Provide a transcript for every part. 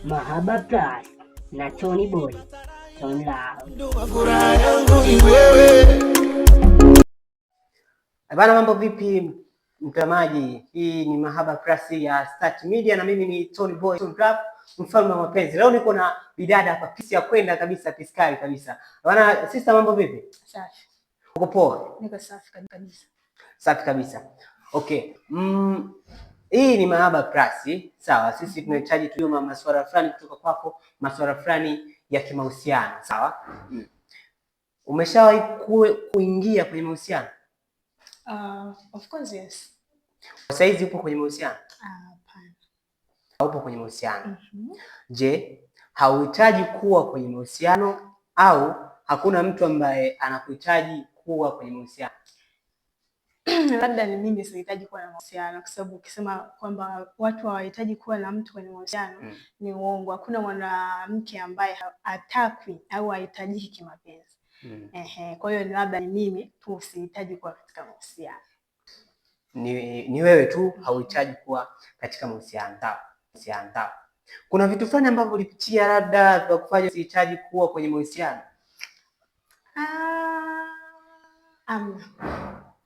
Mahaba Plus na Tony Boy. Tony Lao. Bana, mambo vipi mtazamaji? Hii ni Mahaba Plus ya Start Media na mimi ni Tony Boy, mfalme wa mapenzi. Leo niko na bidada hapa, pisi ya kwenda kabisa, piskali kabisa. Bana, sister, mambo vipi? Safi. Uko poa? Niko safi kabisa. Safi kabisa. Okay. Hii ni Mahaba Plus, sawa? Sisi tunahitaji tujue masuala fulani kutoka kwako, masuala fulani ya kimahusiano, sawa? Umeshawahi kuingia kwenye mahusiano? Of course yes. Sasa hizi upo kwenye mahusiano? Hapana. Haupo kwenye mahusiano. Je, hauhitaji kuwa kwenye mahusiano au hakuna mtu ambaye anakuhitaji kuwa kwenye mahusiano? Labda ni mimi sihitaji kuwa na mahusiano, kwa sababu ukisema kwamba watu hawahitaji kuwa na mtu kwenye mahusiano ni uongo. Hakuna mwanamke ambaye hatakwi au hahitaji kimapenzi. Kwa hiyo labda ni mimi tu sihitaji kuwa katika mahusiano. Ni wewe tu hauhitaji kuwa katika mahusiano. Sawa. Kuna vitu fulani ambavyo ulipitia labda kwa kufanya usihitaji kuwa kwenye mahusiano?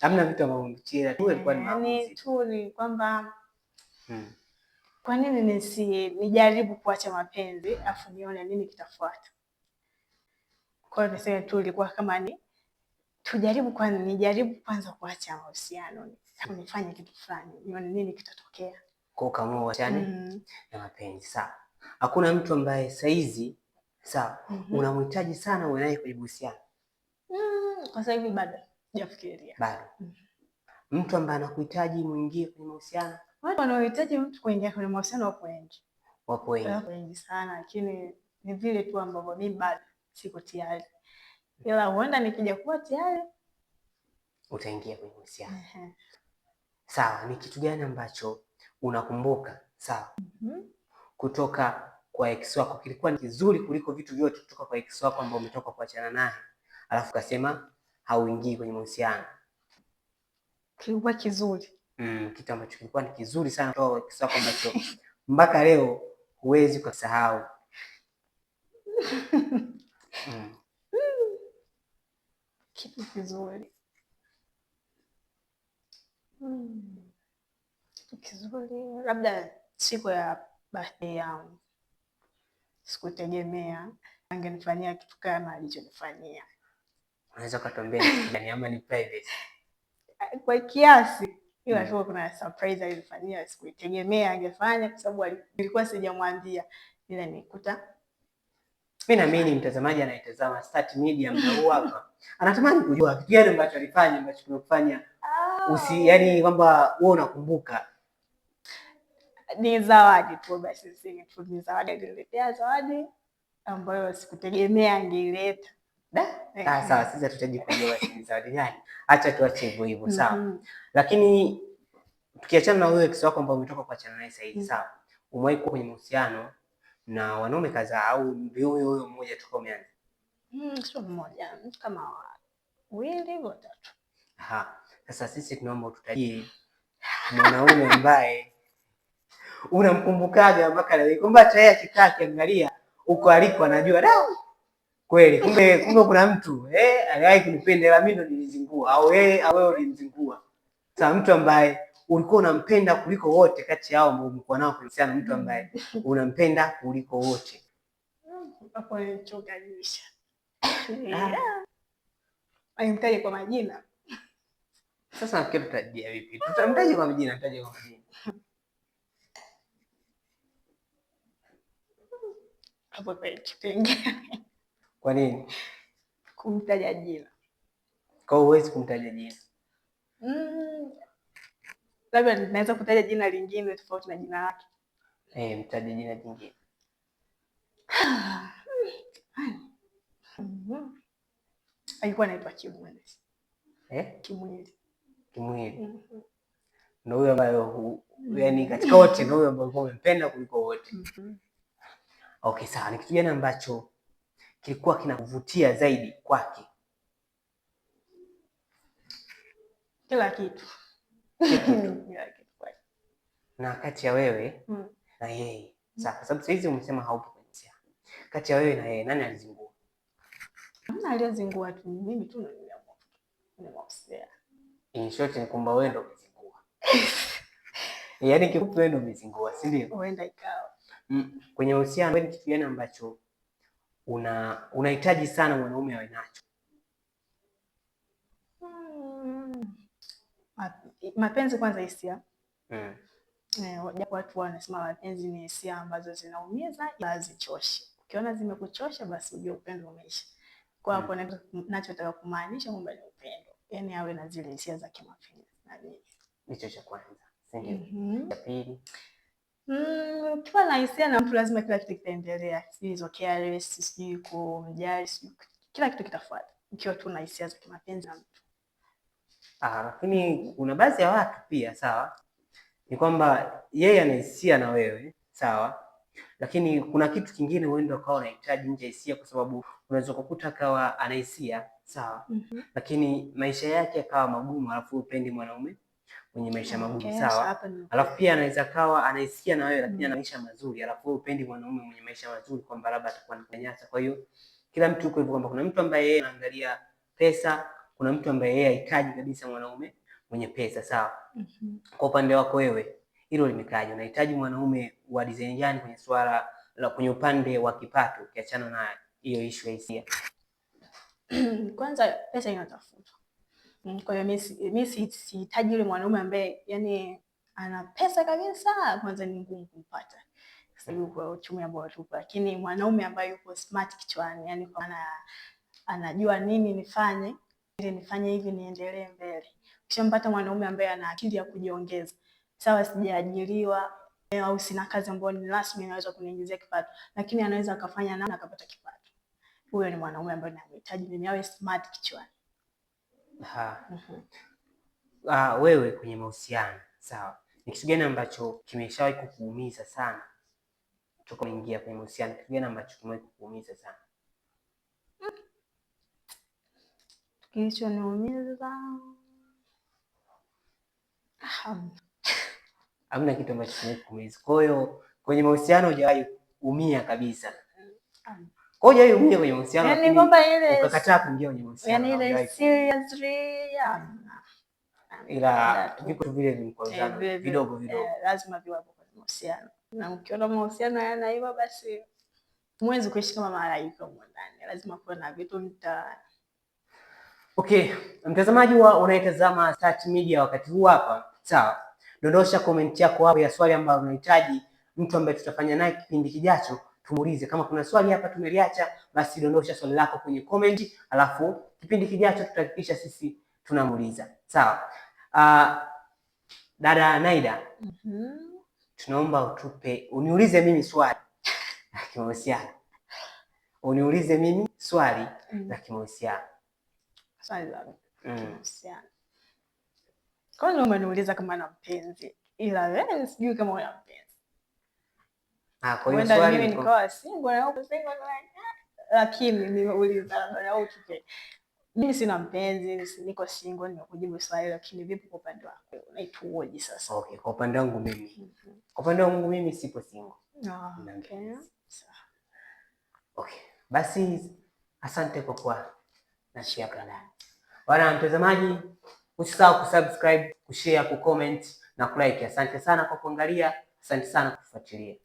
Hamna vitu ambavyo ulipitia tu ilikuwa ni yaani tu ni kwamba kwa nini nijaribu kuacha mapenzi afu nione nini kitafuata. Kwa hiyo niseme tu ilikuwa kama nijaribu kwanza kuacha mahusiano, nifanye kitu fulani nione nini kitatokea. Kwa kama uachane na mapenzi. Sawa. Hakuna mtu ambaye saizi sawa unamhitaji sana uwe naye kwenye mahusiano? Kwa sasa hivi bado sijafikiria. Bado. Mtu ambaye anakuhitaji muingie kwenye mahusiano? Watu wanaohitaji mtu kuingia kwenye mahusiano wapo wengi. Wapo wengi sana, lakini ni vile tu ambavyo mimi bado siko tayari. Ila huenda nikija kuwa tayari utaingia kwenye mahusiano. Sawa, ni kitu gani ambacho unakumbuka sawa kutoka kwa ex wako kilikuwa ni kizuri kuliko vitu vyote kutoka kwa ex wako ambao umetoka kuachana naye, alafu ukasema hauingii kwenye mahusiano? Kilikuwa kizuri. Kitu ambacho kilikuwa ni kizuri sana kutoka kwa ex wako ambacho mpaka leo huwezi kusahau. Kitu kizuri. Kitu kizuri labda siku ya birthday yangu. Sikutegemea angenifanyia kitu kama alichonifanyia. Unaweza kutuambia ni ama ni private? Kwa kiasi, ila tu kuna surprise alifanyia, sikutegemea angefanya kwa sababu nilikuwa sijamwambia, ila nikuta. Mimi naamini mtazamaji anayetazama Start Media muda huu hapa anatamani kujua kitu gani ambacho alifanya ambacho kimekufanya yaani kwamba wewe unakumbuka. Ni zawadi tu basi, ni zawadi aliniletea, zawadi ambayo sikutegemea angeileta. Sawa, sisi hatutaji kujua ni zawadi gani. Acha tuache hivyo hivyo, sawa. Lakini tukiachana na wewe ex wako ambao umetoka kuachana naye sasa hivi, sawa. Umewahi kuwa kwenye mahusiano na wanaume kadhaa au huyo mmoja tu umeanza? Sio mmoja, kama wawili au watatu. Sasa sisi tunaomba ututajie mwanaume ambaye unamkumbukaga mpaka leo, kwamba hata yeye akikaa akiangalia uko aliko anajua kweli kumbe kuna mtu aliwahi kunipenda ila mimi ndo nilizingua, au wewe ulimzingua. Sasa mtu ambaye ulikuwa unampenda kuliko wote kati yao ambao mlikuwa nao kuhusiana, mtu ambaye unampenda kuliko wote. Hapo nichoganisha. Aimtaje kwa majina? Sasa nafikiri tutajia vipi? Tutamtaje kwa majina, tutaje kwa majina. Hapo kwa kipengele. Kwa nini kumtaja jina? Kwa huwezi kumtaja jina? Labda naweza kutaja jina lingine tofauti na jina lake. Mtaje jina jingine. Alikuwa anaitwa Kimwili. Kimwili. Ndio huyo ambaye yaani katika wote ndio huyo ambaye ulikuwa umempenda kuliko wote. Okay, sawa. Ni kitu gani ambacho kilikuwa kinakuvutia zaidi kwake? Kila kitu. Na kati ya wewe na yeye Sawa, kwa sababu saizi umesema haupo kwenye mahusiano. Kati ya wewe na yeye nani alizingua? Hamna aliyezingua, tu mimi tu niliamua kwenye mahusiano. In short ni kwamba wewe ndio umezingua. Yaani kifupi wewe ndio umezingua, si ndio? Huenda ikawa. Kwenye mahusiano wewe ni kitu gani ambacho unahitaji sana mwanaume awe nacho? Mapenzi kwanza, hisia. Japo watu wanasema mapenzi ni hisia ambazo zinaumiza ila hazichoshi. Ukiona zimekuchosha basi ujue upendo umeisha. Kwa hapo ninachotaka kumaanisha kwamba ni upendo. Yaani awe na zile hisia za kimapenzi na nini. Hicho cha kwanza. Si ndio? Cha pili. Ukiwa na hisia na mtu lazima kila kitu kitaendelea. Sio careless, sio kumjali, kila kitu kitafuata. Ukiwa tu na hisia za kimapenzi na mtu. Lakini kuna baadhi ya watu pia, sawa, ni kwamba yeye ana hisia na wewe, sawa, lakini kuna kitu kingine huenda ukawa unahitaji nje ya hisia, kwa sababu unaweza kukuta akawa ana hisia, sawa, lakini maisha yake yakawa magumu, alafu upendi mwanaume mwenye maisha magumu, sawa. Alafu pia anaweza kawa ana hisia na wewe lakini ana maisha mazuri, alafu upendi mwanaume mwenye maisha mazuri, kwamba labda atakuwa ananyanyasa. Kwa hiyo kila mtu yuko hivyo, kwamba kuna mtu ambaye yeye anaangalia pesa, kuna mtu ambaye yeye hahitaji kabisa mwanaume mwenye pesa, sawa. Kwa upande wako wewe hilo limekaje? Unahitaji mwanaume wa design gani kwenye swala la kwenye upande wa kipato, ukiachana na hiyo issue ya hisia? Kwanza pesa inatafutwa. Kwa hiyo mimi sihitaji yule mwanaume ambaye yani ana pesa kabisa, kwanza ni ngumu kumpata. Sababu kwa uchumi ambao tupo, lakini mwanaume ambaye yuko smart kichwani, yani kwa maana anajua nini nifanye ili nifanye hivi niendelee mbele. Ukishampata mwanaume ambaye ana akili ya kujiongeza, sawa, sijaajiriwa au sina kazi ambayo ni rasmi inaweza kuniingizia kipato, lakini anaweza akafanya na akapata kipato. Huyo ni mwanaume ambaye namhitaji mimi, awe smart kichwani. Wewe kwenye mahusiano, sawa, ni kitu gani ambacho kimeshawahi kukuumiza sana toka uingia kwenye mahusiano? Kitu gani ambacho kimewahi kukuumiza sana? Kilichoniumiza hamna kitu ambacho kimewahi kuumiza. Kwa hiyo kwenye mahusiano hujawahi kuumia kabisa? Kwa hiyo hujawahi umia kwenye mahusiano, yani kwamba ile ukakataa kuingia kwenye mahusiano, yani ile seriously ila viko vile vimkozana vidogo vidogo, lazima viwapo kwenye mahusiano. Na ukiona mahusiano yana hivyo, basi mwezi kuishi kama malaika huko ndani, lazima kuwe na vitu mtaani. Okay, mtazamaji unayetazama Start Media wakati huu hapa, sawa, dondosha comment yako hapo ya swali ambalo unahitaji mtu ambaye tutafanya naye kipindi kijacho tumuulize. Kama kuna swali hapa tumeliacha, basi dondosha swali lako kwenye comment, alafu kipindi kijacho tutahakikisha sisi tunamuuliza, sawa. Dada Naida, tunaomba uniulize mimi swali la kimahusiano. Uniulize mimi swali la kimahusiano. Swali la kimahusiano. Kwa nini umeniuliza kama na mpenzi? Ila wewe sijui kama una mpenzi. Kwa hiyo swali mimi nikawa single na uko single, lakini nimeuliza na utupe. Mimi sina mpenzi, niko single, nimekujibu swali, lakini vipi kwa upande wako? Unaituoje sasa? Okay, kwa upande wangu mimi. Kwa upande wangu mimi sipo single. Okay. Okay. Basi asante kwa kuwa na share kana. Bwana mtazamaji, usisahau kusubscribe, kushare, kucomment na kulike. Asante sana kwa kuangalia, asante sana kufuatilia.